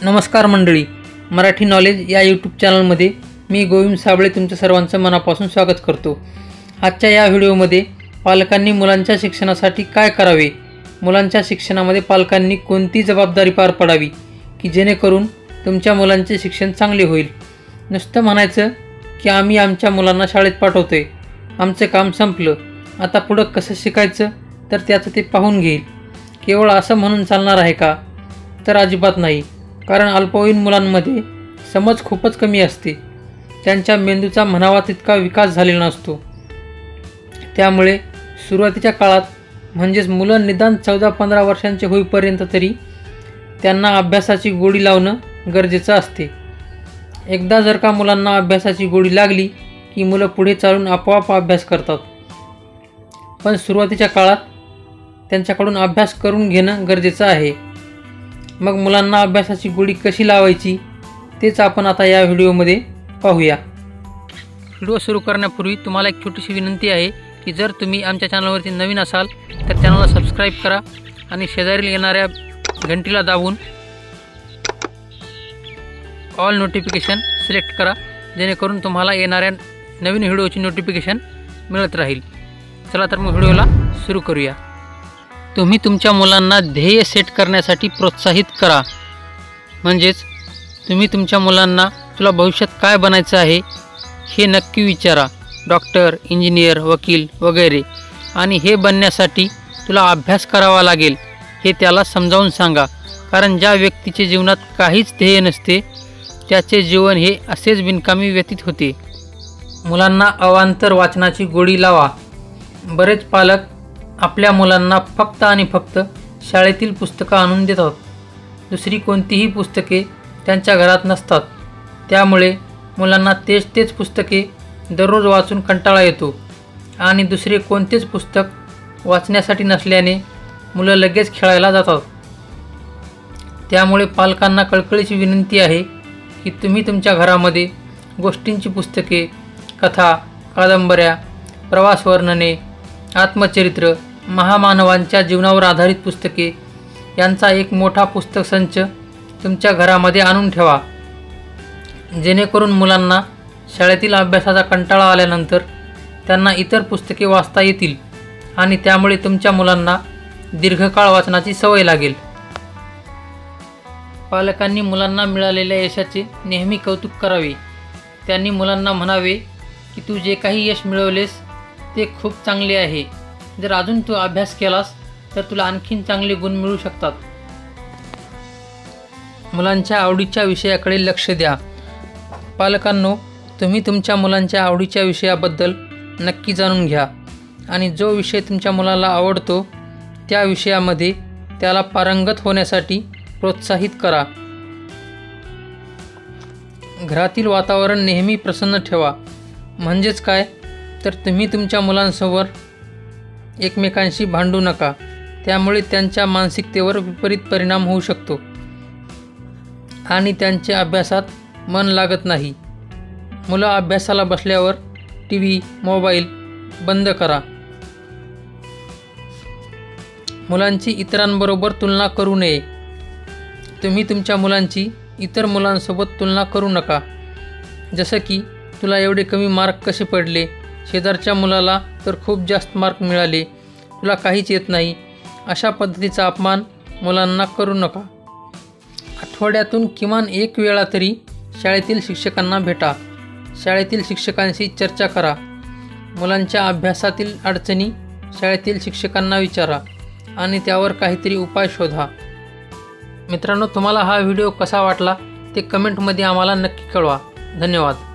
नमस्कार मंडळी, मराठी नॉलेज या यूट्यूब चॅनलमध्ये मी गोविंद साबळे तुमच्या सर्वांचं मनापासून स्वागत करतो। आजच्या या व्हिडिओमध्ये पालकांनी मुलांच्या शिक्षणासाठी काय करावे, मुलांच्या शिक्षणामध्ये पालकांनी कोणती जबाबदारी पार पाडावी की जेणेकरून तुमच्या मुलांचे शिक्षण चांगले होईल। नुसतं म्हणायचं की आम्ही आमच्या मुलांना शाळेत पाठवतोय, आमचं काम संपलं, आता पुढं कसं शिकायचं तर त्याचं ते पाहून घेईल, केवळ असं म्हणून चालणार आहे का? तर अजिबात नाही। कारण अल्पवयीन मुलांमध्ये समज खूपच कमी असते, त्यांच्या मेंदूचा म्हणावा तितका विकास झालेला नसतो। त्यामुळे सुरुवातीच्या काळात म्हणजेच मुलं निदान 14-15 वर्षांचे होईपर्यंत तरी त्यांना अभ्यासाची गोडी लावणं गरजेचं असते। एकदा जर का मुलांना अभ्यासाची गोडी लागली की मुलं पुढे चालून आपोआप अभ्यास करतात, पण सुरुवातीच्या काळात त्यांच्याकडून अभ्यास करून घेणं गरजेचं आहे। मग मुलांना अभ्यासाची गोडी कशी लावायची तेच आपण आता या व्हिडिओमध्ये पाहूया। व्हिडिओ सुरू करण्यापूर्वी तुम्हाला एक छोटीशी विनंती आहे की जर तुम्ही आमच्या चॅनलवरती नवीन असाल तर चॅनलला सबस्क्राईब करा आणि शेजारील येणाऱ्या घंटीला दाबून ऑल नोटिफिकेशन सिलेक्ट करा, जेणेकरून तुम्हाला येणाऱ्या नवीन व्हिडिओची नोटिफिकेशन मिळत राहील। चला तर मग व्हिडिओला सुरू करूया। तुम्ही तुमच्या मुलांना ध्येय सेट करण्यासाठी प्रोत्साहित करा। म्हणजेच तुम्ही तुमच्या मुलांना तुला भविष्यात काय बनायचं आहे हे नक्की विचारा, डॉक्टर, इंजिनियर, वकील वगैरे, आणि हे बनण्यासाठी तुला अभ्यास करावा लागेल हे त्याला समजावून सांगा। कारण ज्या व्यक्तीचे जीवनात काहीच ध्येय नसते त्याचे जीवन हे असेच बिनकामी व्यतीत होते। मुलांना अवांतर वाचनाची गोडी लावा। बरेच पालक आपल्या मुलांना फक्त आणि फक्त शाळेतील पुस्तकं आणून देतात, दुसरी कोणतीही पुस्तके त्यांच्या घरात नसतात। त्यामुळे मुलांना तेच पुस्तके दररोज वाचून कंटाळा येतो आणि दुसरे कोणतेच पुस्तक वाचण्यासाठी नसल्याने मुलं लगेच खेळायला जातात। त्यामुळे पालकांना कळकळीची विनंती आहे की तुम्ही तुमच्या घरामध्ये गोष्टींची पुस्तके, कथा, कादंबऱ्या, प्रवास वर्णने, आत्मचरित्र, महामानवांच्या जीवनावर आधारित पुस्तके यांचा एक मोठा पुस्तक संच तुमच्या घरामध्ये आणून ठेवा, जेणेकरून मुलांना शाळेतील अभ्यासाचा कंटाळा आल्यानंतर त्यांना इतर पुस्तके वाचता येतील आणि त्यामुळे तुमच्या मुलांना दीर्घकाळ वाचनाची सवय लागेल। पालकांनी मुलांना मिळालेल्या यशाचे नेहमी कौतुक करावे। त्यांनी मुलांना म्हणावे की तू जे काही यश मिळवलेस ते खूप चांगले आहे, जर अजून तू अभ्यास केलास तर तुला आणखीन चांगले गुण मिळू शकतात। मुलांच्या आवडीच्या विषयाकडे लक्ष द्या। पालकांनो, तुम्ही तुमच्या मुलांच्या आवडीच्या विषयाबद्दल नक्की जाणून घ्या आणि जो विषय तुमच्या मुलाला आवडतो त्या विषयामध्ये त्याला पारंगत होण्यासाठी प्रोत्साहित करा। घरातील वातावरण नेहमी प्रसन्न ठेवा। म्हणजेच काय तर तुम्ही तुमच्या मुलांसमोर एकमेकांशी भांडू नका, त्यामुळे त्यांच्या मानसिकतेवर विपरीत परिणाम होऊ शकतो आणि त्यांच्या अभ्यासात मन लागत नाही। मुलं अभ्यासाला बसल्यावर टीव्ही, मोबाईल बंद करा। मुलांची इतरांबरोबर तुलना करू नये। तुम्ही तुमच्या मुलांची इतर मुलांसोबत तुलना करू नका, जसं की तुला एवढे कमी मार्क कसे पडले, शेजारच्या मुलाला तर खूप जास्त मार्क मिळाले, तुला काहीच येत नाही, अशा पद्धतीचा अपमान मुलांना करू नका। आठवड्यातून किमान एक वेळा तरी शाळेतील शिक्षकांना भेटा, शाळेतील शिक्षकांशी चर्चा करा, मुलांच्या अभ्यासातील अडचणी शाळेतील शिक्षकांना विचारा आणि त्यावर काहीतरी उपाय शोधा। मित्रांनो, तुम्हाला हा व्हिडिओ कसा वाटला ते कमेंटमध्ये आम्हाला नक्की कळवा। धन्यवाद।